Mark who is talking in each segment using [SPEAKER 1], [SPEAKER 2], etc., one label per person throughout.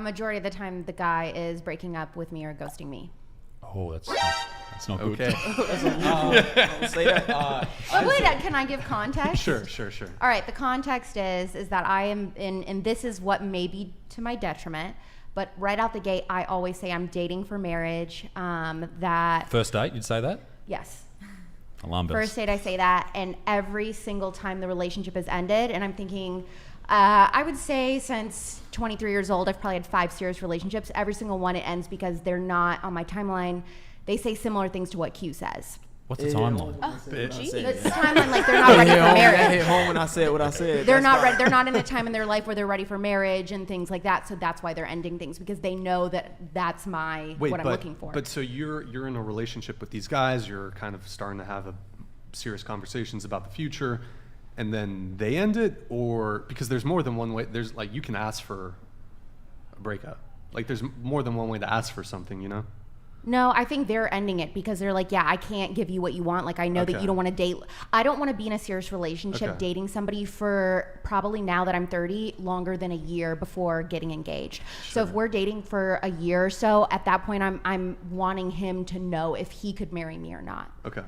[SPEAKER 1] Majority of the time, the guy is breaking up with me or ghosting me.
[SPEAKER 2] Oh, that's not good.
[SPEAKER 3] Okay.
[SPEAKER 4] Say that.
[SPEAKER 1] But wait, can I give context?
[SPEAKER 3] Sure.
[SPEAKER 1] All right, the context is that I am in, and this is what may be to my detriment, but right out the gate, I always say I'm dating for marriage. That
[SPEAKER 2] First date, you'd say that?
[SPEAKER 1] yes.
[SPEAKER 2] Alarm bells.
[SPEAKER 1] First date, I say that, and every single time the relationship has ended, and I'm thinking, I would say since 23 years old, I've probably had 5 serious relationships. Every single one, it ends because they're not on my timeline. They say similar things to what Q says.
[SPEAKER 2] What's the timeline?
[SPEAKER 1] It's timeline like they're not ready for marriage.
[SPEAKER 4] I hit home when I said what I said.
[SPEAKER 1] They're not ready. They're not in a time in their life where they're ready for marriage and things like that. So that's why they're ending things, because they know that that's what I'm looking for.
[SPEAKER 3] But so you're in a relationship with these guys. You're kind of starting to have serious conversations about the future, and then they end it, or because there's more than one way. There's like you can ask for a breakup. Like there's more than one way to ask for something, you know?
[SPEAKER 1] No, I think they're ending it because they're like, yeah, I can't give you what you want. Like, I know that you don't want to date. I don't want to be in a serious relationship dating somebody for probably, now that I'm 30, longer than a year before getting engaged. Sure. So if we're dating for a year or so, at that point, I'm wanting him to know if he could marry me or not.
[SPEAKER 3] Okay.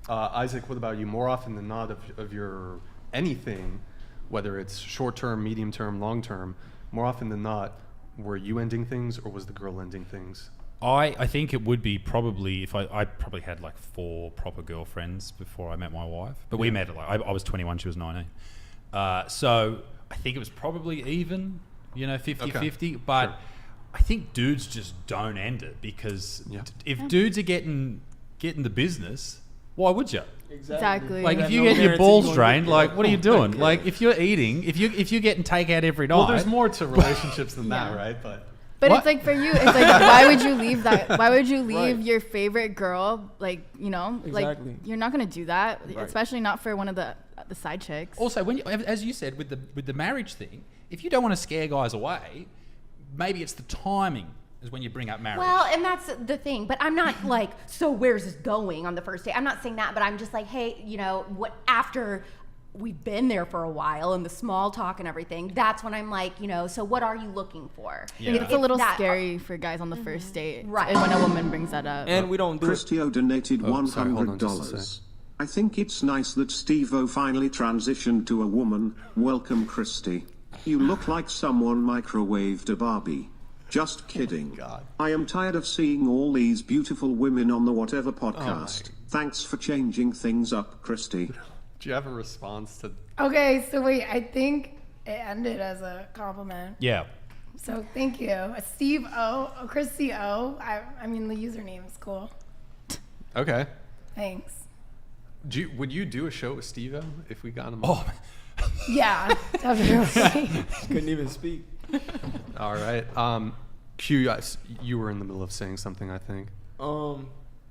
[SPEAKER 3] Isaac, what about you? More often than not of your anything, whether it's short-term, medium-term, long-term, more often than not, were you ending things or was the girl ending things?
[SPEAKER 2] I think it would be probably if I probably had like 4 proper girlfriends before I met my wife. But we met at like I was 21, she was 19. So I think it was probably even, 50-50. But sure. I think dudes just don't end it because if dudes are getting the business, why would you?
[SPEAKER 5] Exactly.
[SPEAKER 2] Like if you get your balls drained, like what are you doing? Like if you're eating, if you're getting takeout every night.
[SPEAKER 3] Well, there's more to relationships than that, right?
[SPEAKER 5] But it's like for you, it's like, why would you leave that? Why would you leave your favorite girl? Like, like you're not going to do that, especially not for one of the side chicks.
[SPEAKER 2] Also, as you said, with the marriage thing, if you don't want to scare guys away, maybe it's the timing is when you bring up marriage.
[SPEAKER 1] Well, and that's the thing. But I'm not like, so where's this going on the first date? I'm not saying that, but I'm just like, hey, what after we've been there for a while and the small talk and everything, that's when I'm like, so what are you looking for?
[SPEAKER 5] Yeah. It's a little scary for guys on the first date,
[SPEAKER 1] right?
[SPEAKER 5] When a woman brings that up.
[SPEAKER 4] And we don't do
[SPEAKER 6] Christio donated $100. I think it's nice that Steve-O finally transitioned to a woman. Welcome, Christy. You look like someone microwaved a Barbie. Just kidding.
[SPEAKER 3] God.
[SPEAKER 6] I am tired of seeing all these beautiful women on the Whatever podcast. Thanks for changing things up, Christy.
[SPEAKER 3] Do you have a response to?
[SPEAKER 7] Okay, so wait, I think it ended as a compliment.
[SPEAKER 2] Yeah.
[SPEAKER 7] So thank you. Steve O, Christy O. I mean, the username is cool.
[SPEAKER 3] Okay.
[SPEAKER 7] Thanks.
[SPEAKER 3] Would you do a show with Steve-O if we got him?
[SPEAKER 2] Oh.
[SPEAKER 7] Yeah, definitely.
[SPEAKER 4] Couldn't even speak.
[SPEAKER 3] All right. Q, you were in the middle of saying something, I think.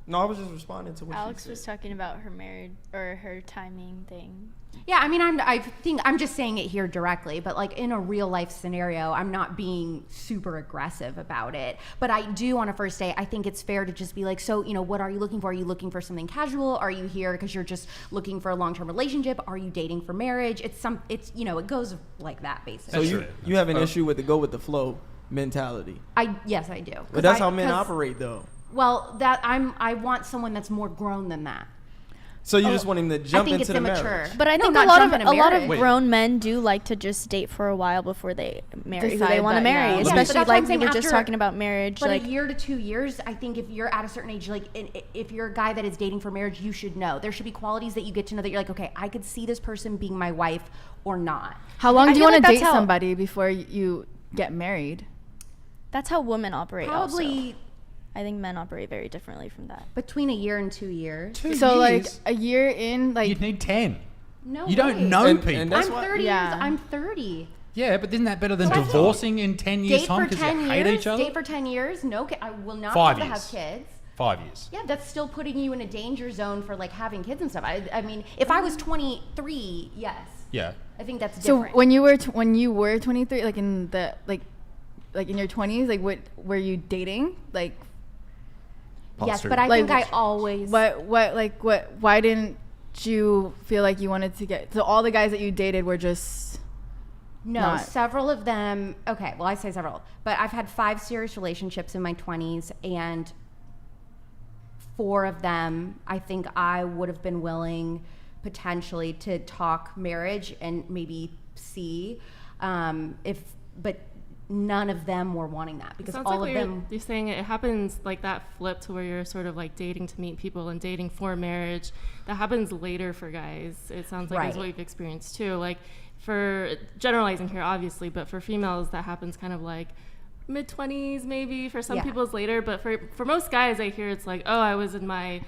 [SPEAKER 4] No, I was just responding to what
[SPEAKER 8] Alex
[SPEAKER 4] she said.
[SPEAKER 8] was talking about her marriage or her timing thing.
[SPEAKER 1] Yeah, I mean, I think I'm just saying it here directly, but like in a real life scenario, I'm not being super aggressive about it. But I do on a first date, I think it's fair to just be like, so, what are you looking for? Are you looking for something casual? Are you here because you're just looking for a long-term relationship? Are you dating for marriage? It's it goes like that basically.
[SPEAKER 4] So you have an issue with the go with the flow mentality.
[SPEAKER 1] Yes, I do.
[SPEAKER 4] But that's how men operate though.
[SPEAKER 1] Well, I want someone that's more grown than that.
[SPEAKER 4] So you just want him to jump into the marriage.
[SPEAKER 8] But I think a lot of grown men do like to just date for a while before they marry who they want to marry. Especially like we were just talking about marriage.
[SPEAKER 1] But
[SPEAKER 8] like
[SPEAKER 1] a year to 2 years, I think if you're at a certain age, like if you're a guy that is dating for marriage, you should know. There should be qualities that you get to know that you're like, okay, I could see this person being my wife or not.
[SPEAKER 5] How long do you want to date somebody before you get married?
[SPEAKER 8] That's how women operate.
[SPEAKER 1] Probably.
[SPEAKER 8] Also. I think men operate very differently from that.
[SPEAKER 1] Between a year and 2 years.
[SPEAKER 2] 2 years?
[SPEAKER 5] So like a year in, like
[SPEAKER 2] you'd need 10.
[SPEAKER 1] No,
[SPEAKER 2] you don't know people.
[SPEAKER 4] And
[SPEAKER 1] I'm 30 years. I'm 30.
[SPEAKER 2] Yeah, but isn't that better than divorcing in 10 years' time because you hate each other?
[SPEAKER 1] Date for 10 years? No, I will not
[SPEAKER 2] 5
[SPEAKER 1] be able to
[SPEAKER 2] years.
[SPEAKER 1] have kids.
[SPEAKER 2] 5 years.
[SPEAKER 1] Yeah, that's still putting you in a danger zone for like having kids and stuff. I mean, if I was 23, yes.
[SPEAKER 2] Yeah.
[SPEAKER 1] I think that's different.
[SPEAKER 5] So when you were 23, like in the like in your 20s, like what were you dating? Like
[SPEAKER 1] yes, but I think I always.
[SPEAKER 5] Why didn't you feel like you wanted to get? So all the guys that you dated were just
[SPEAKER 1] No, several of them. Okay, well, I say several, but I've had 5 serious relationships in my 20s, and 4 of them, I think I would have been willing potentially to talk marriage and maybe see but none of them were wanting that, because all
[SPEAKER 9] like
[SPEAKER 1] of them.
[SPEAKER 9] You're saying it happens like that flip to where you're sort of like dating to meet people and dating for marriage. That happens later for guys. It sounds like that's what you've experienced too. Like, for generalizing here, obviously, but for females, that happens kind of like mid-20s maybe. For some people it's later, but for most guys, I hear it's like, oh, I was in my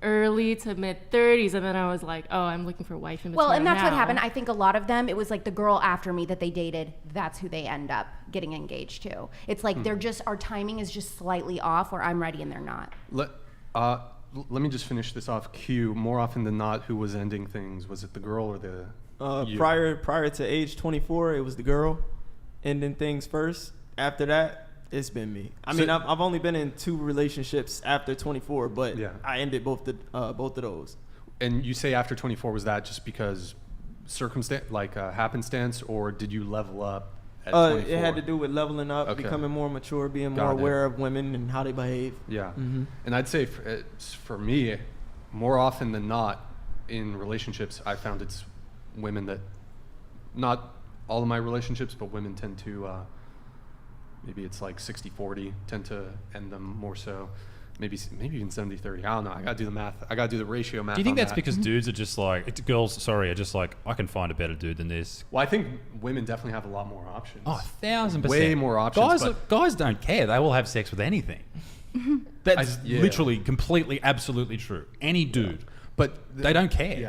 [SPEAKER 9] early to mid-30s, and then I was like, oh, I'm looking for a wife in between.
[SPEAKER 1] Well, and that's what happened. I think a lot of them, it was like the girl after me that they dated, that's who they end up getting engaged to. It's like they're just, our timing is just slightly off, where I'm ready and they're not.
[SPEAKER 3] Let me just finish this off. Q, more often than not, who was ending things? Was it the girl or the
[SPEAKER 4] prior to age 24, it was the girl ending things first. After that, it's been me. I mean, I've only been in 2 relationships after 24, but I ended both of those.
[SPEAKER 3] And you say after 24, was that just because happenstance, or did you level up at 24?
[SPEAKER 4] It had to do with leveling up, becoming more mature, being more aware of women and how they behave.
[SPEAKER 3] Yeah. Mm-hmm. And I'd say for me, more often than not, in relationships, I found it's women that, not all of my relationships, but women tend to, maybe it's like 60-40, tend to end them more so. Maybe even 70-30. I don't know. I got to do the math. I got to do the ratio math.
[SPEAKER 2] Do you think that's because dudes are just like, girls are just like, I can find a better dude than this?
[SPEAKER 3] Well, I think women definitely have a lot more options.
[SPEAKER 2] Oh, 1,000%.
[SPEAKER 3] Way more options.
[SPEAKER 2] Guys don't care. They will have sex with anything. That's literally, completely, absolutely true. Any dude. But they don't care.
[SPEAKER 3] Yeah.